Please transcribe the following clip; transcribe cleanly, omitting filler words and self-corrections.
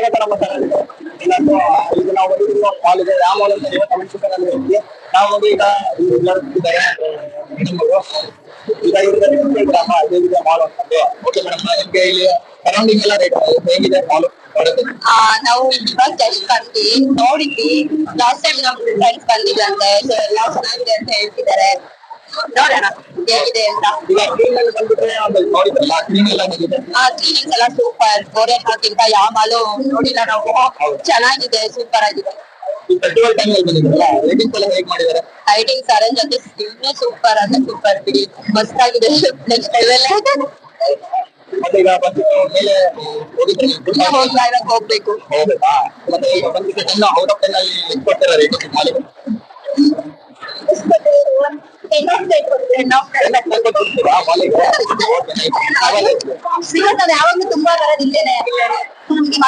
ಆಗತ್ತೆ ನಮ್ಮ ಇನ್ನೊಂದು ಈಗ ನಾವು ಹೋಗಿದ್ವಿ ಮಾಲಿಗೆ ಯಾವ ಮಾಲ್ ಅಂತ ನೀವು ಕಮೆಂಟ್ ಹೋಗಿ ನಾವು ಹೋಗಿ ಈಗ ಎಲ್ಲರೂ ಇದ್ದಾರೆ ಈಗ ಇವ್ರಿಗೆ ಗ್ರಾಮ ಹೇಗಿದೆ ಮಾಲ್ ಅಂತಂದು ಓಕೆ ಮೇಡಮ್ ನಿಮ್ಗೆ ಇಲ್ಲಿ ಸರೌಂಡಿಂಗ್ ಎಲ್ಲ ರೇಟ್ ಹೇಗಿದೆ ಮಾಲ್ ನಾವು ಇವಾಗ ಜಸ್ಟ್ ಬಂದ್ವಿ ನೋಡಿದ್ವಿ. ಲಾಸ್ಟ್ ಟೈಮ್ ನಮ್ ಫ್ರೆಂಡ್ಸ್ ಬಂದಿದ್ರಂತೆ, ಸೊ ಎಲ್ಲ ಚೆನ್ನಾಗಿದೆ ಅಂತ ಹೇಳ್ತಿದ್ದಾರೆ. ನೋಡೋಣ ಹೇಗಿದೆ ಅಂತ. ಈಗ ಕ್ಲೀನ್ ಅಲ್ಲಿ ಬಂದ್ಬಿಟ್ರೆ ಒಂದು ನೋಡಿದ್ರಲ್ಲ ಕ್ಲೀನ್ ಎಲ್ಲ ಹೇಗಿದೆ? ಕ್ಲೀನಿಂಗ್ಸ್ ಎಲ್ಲ ಸೂಪರ್. ಗೋರೆಂಟ್ಗಿಂತ ಯಾವ ಮಾಲು ನೋಡಿಲ್ಲ ನಾವು. ಚೆನ್ನಾಗಿದೆ, ಸೂಪರ್ ಆಗಿದೆ. ಈ ಫೆಸ್ಟಿವಲ್ ಟೈಮ್ ಅಲ್ಲಿ ಬಂದಿದ್ರಲ್ಲ ರೇಟಿಂಗ್ಸ್ ಎಲ್ಲ ಹೇಗೆ ಮಾಡಿದ್ದಾರೆ? ಲೈಟಿಂಗ್ಸ್ ಅರೇಂಜ್ ಜೊತೆ ಇನ್ನೂ ಸೂಪರ್ ಅಂದ್ರೆ ಸೂಪರ್ ಬಿಡಿ, ಮಸ್ತ್ ಆಗಿದೆ. Next level. ಮತ್ತೆ ಈಗ ಬಂದ್ಬಿಟ್ಟು ಮೇಲೆ ಹೋಗಿದ್ರೆ ಹೋಗ್ಬೇಕು. ಹೋಗ್ಬೇಕಾ? ಮತ್ತೆ ಈಗ ಬಂದ್ಬಿಟ್ಟು 10 ಔಟ್ ಆಫ್ 10 ಅಲ್ಲಿ ಎಷ್ಟು ಕೊಡ್ತೀರಾ ರೇಟಿಂಗ್ ಮಾಲಿಗೆ? ಕೊಡ್ತೀರಾ ಮಾಲಿಗೆ? ಸಿಗುತ್ತೆ, ಯಾವಾಗ್ಲೂ ತುಂಬಾ ಬರೋದು ಇಲ್ಲೇನೆ.